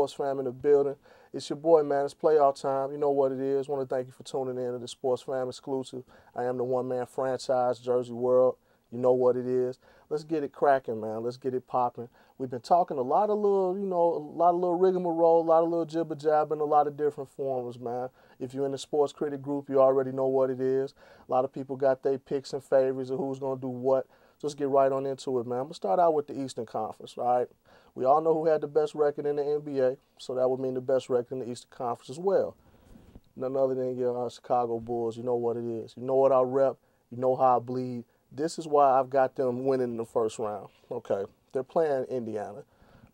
Sportzfam in the building. It's your boy, man. It's playoff time. You know what it is. Want to thank you for tuning in to the Sportsfam exclusive. I am the one-man franchise, Jerzeeworld. You know what it is. Let's get it cracking, man. Let's get it popping. We've been talking a lot of little, a lot of little rigmarole, a lot of little jibber-jabber in a lot of different forums, man. If you're in the sports critic group, you already know what it is. A lot of people got their picks and favorites of who's going to do what. So let's get right on into it, man. I'm going to start out with the Eastern Conference, right? We all know who had the best record in the NBA, so that would mean the best record in the Eastern Conference as well. None other than your Chicago Bulls. You know what it is. You know what I rep. You know how I bleed. This is why I've got them winning in the first round. Okay, they're playing Indiana.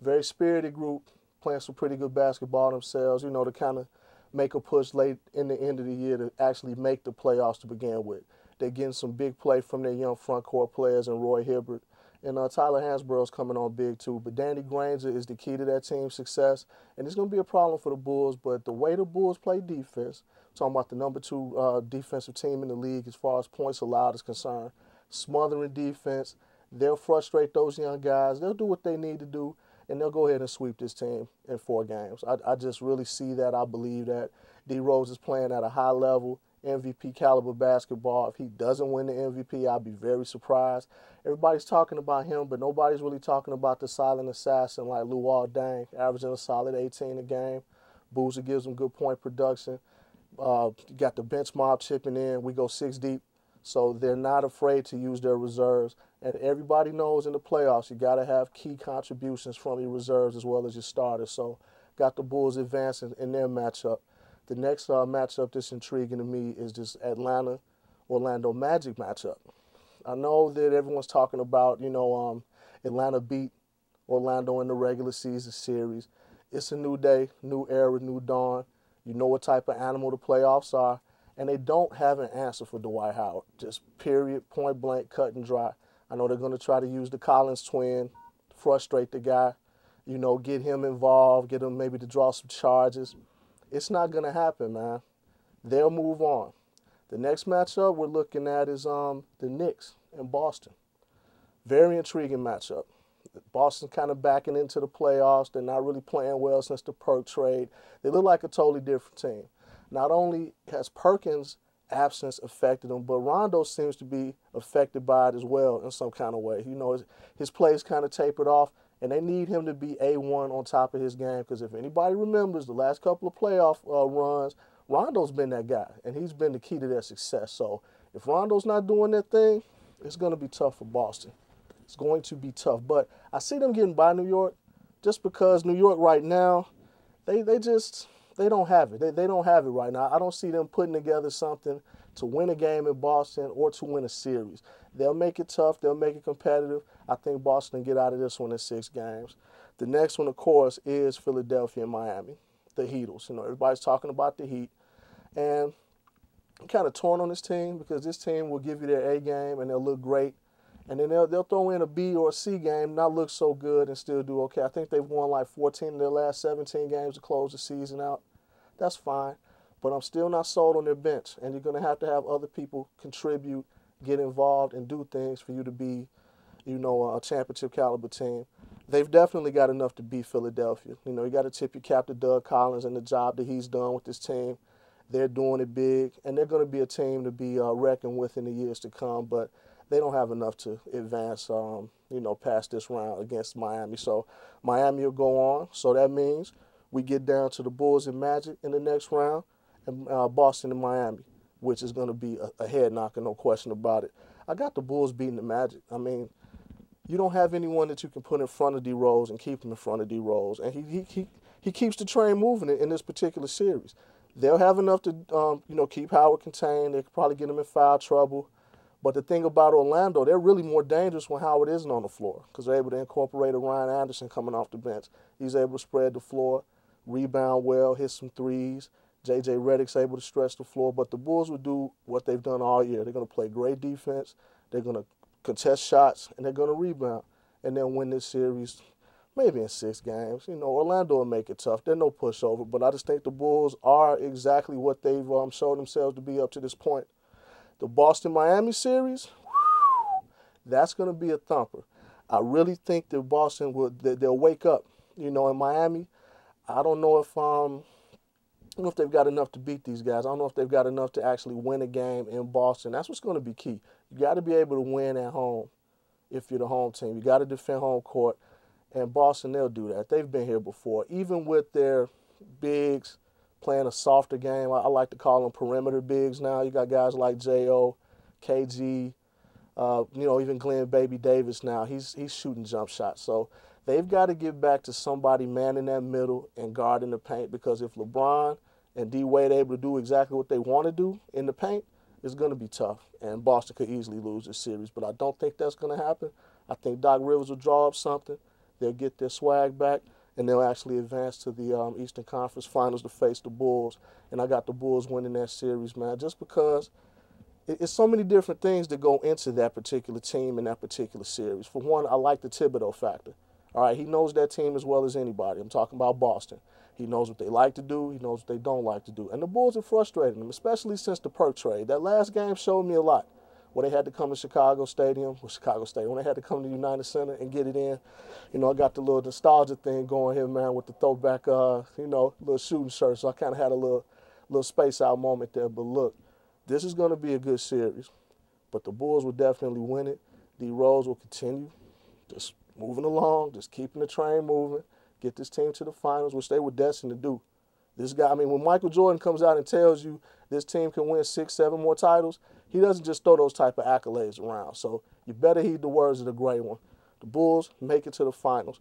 Very spirited group, playing some pretty good basketball themselves, to kind of make a push late in the end of the year to actually make the playoffs to begin with. They're getting some big play from their young front court players and Roy Hibbert. And Tyler Hansborough's coming on big too. But Danny Granger is the key to that team's success. And it's going to be a problem for the Bulls. But the way the Bulls play defense, talking about the number 2 defensive team in the league as far as points allowed is concerned, smothering defense, they'll frustrate those young guys. They'll do what they need to do, and they'll go ahead and sweep this team in 4 games. I just really see that. I believe that. D. Rose is playing at a high level, MVP caliber basketball. If he doesn't win the MVP, I'll be very surprised. Everybody's talking about him, but nobody's really talking about the silent assassin like Luol Deng, averaging a solid 18 a game. Boozer gives him good point production. You got the bench mob chipping in. We go 6 deep. So they're not afraid to use their reserves. And everybody knows in the playoffs you got to have key contributions from your reserves as well as your starters. So got the Bulls advancing in their matchup. The next matchup that's intriguing to me is this Atlanta-Orlando Magic matchup. I know that everyone's talking about, Atlanta beat Orlando in the regular season series. It's a new day, new era, new dawn. You know what type of animal the playoffs are. And they don't have an answer for Dwight Howard. Just period, point blank, cut and dry. I know they're going to try to use the Collins twin, frustrate the guy, get him involved, get him maybe to draw some charges. It's not going to happen, man. They'll move on. The next matchup we're looking at is the Knicks in Boston. Very intriguing matchup. Boston kind of backing into the playoffs. They're not really playing well since the Perk trade. They look like a totally different team. Not only has Perkins' absence affected him, but Rondo seems to be affected by it as well in some kind of way. His play's kind of tapered off, and they need him to be A1 on top of his game because if anybody remembers the last couple of playoff runs, Rondo's been that guy, and he's been the key to their success. So if Rondo's not doing that thing, it's going to be tough for Boston. It's going to be tough. But I see them getting by New York just because New York right now, they don't have it. They don't have it right now. I don't see them putting together something to win a game in Boston or to win a series. They'll make it tough. They'll make it competitive. I think Boston can get out of this one in 6 games. The next one, of course, is Philadelphia and Miami, the Heatles. Everybody's talking about the Heat. And I'm kind of torn on this team because this team will give you their A game and they'll look great. And then they'll throw in a B or a C game, not look so good and still do okay. I think they've won like 14 of their last 17 games to close the season out. That's fine. But I'm still not sold on their bench. And you're going to have other people contribute, get involved, and do things for you to be, a championship caliber team. They've definitely got enough to beat Philadelphia. You got to tip your cap to Doug Collins and the job that he's done with this team. They're doing it big, and they're going to be a team to be reckoned with in the years to come. But they don't have enough to advance, past this round against Miami. So Miami will go on. So that means we get down to the Bulls and Magic in the next round, and Boston and Miami, which is going to be a head knocker, no question about it. I got the Bulls beating the Magic. I mean, you don't have anyone that you can put in front of D. Rose and keep him in front of D. Rose, and he keeps the train moving in this particular series. They'll have enough to keep Howard contained. They could probably get him in foul trouble. But the thing about Orlando, they're really more dangerous when Howard isn't on the floor because they're able to incorporate a Ryan Anderson coming off the bench. He's able to spread the floor, rebound well, hit some threes. J.J. Redick's able to stretch the floor. But the Bulls will do what they've done all year. They're going to play great defense. They're going to contest shots, and they're going to rebound. And they'll win this series maybe in 6 games. Orlando will make it tough. They're no pushover. But I just think the Bulls are exactly what they've shown themselves to be up to this point. The Boston-Miami series, that's going to be a thumper. I really think that Boston they'll wake up. In Miami, I don't know if I don't know if they've got enough to beat these guys. I don't know if they've got enough to actually win a game in Boston. That's what's going to be key. You got to be able to win at home if you're the home team. You got to defend home court. And Boston, they'll do that. They've been here before. Even with their bigs playing a softer game, I like to call them perimeter bigs now. You got guys like J.O., KG, even Glenn Baby Davis now. He's shooting jump shots. So they've got to get back to somebody manning that middle and guarding the paint, because if LeBron and D-Wade are able to do exactly what they want to do in the paint, it's going to be tough. And Boston could easily lose this series. But I don't think that's going to happen. I think Doc Rivers will draw up something. They'll get their swag back, and they'll actually advance to the Eastern Conference Finals to face the Bulls. And I got the Bulls winning that series, man, just because it's so many different things that go into that particular team and that particular series. For one, I like the Thibodeau factor. All right, he knows that team as well as anybody. I'm talking about Boston. He knows what they like to do. He knows what they don't like to do. And the Bulls are frustrating him, especially since the Perk trade. That last game showed me a lot. When they had to come to Chicago Stadium, when they had to come to United Center and get it in. I got the little nostalgia thing going here, man, with the throwback, little shooting shirt. So I kind of had a little space out moment there. But look, this is going to be a good series. But the Bulls will definitely win it. D Rose will continue just moving along, just keeping the train moving, get this team to the finals, which they were destined to do. This guy, when Michael Jordan comes out and tells you this team can win 6, 7 more titles, he doesn't just throw those type of accolades around. So you better heed the words of the great one. The Bulls make it to the finals.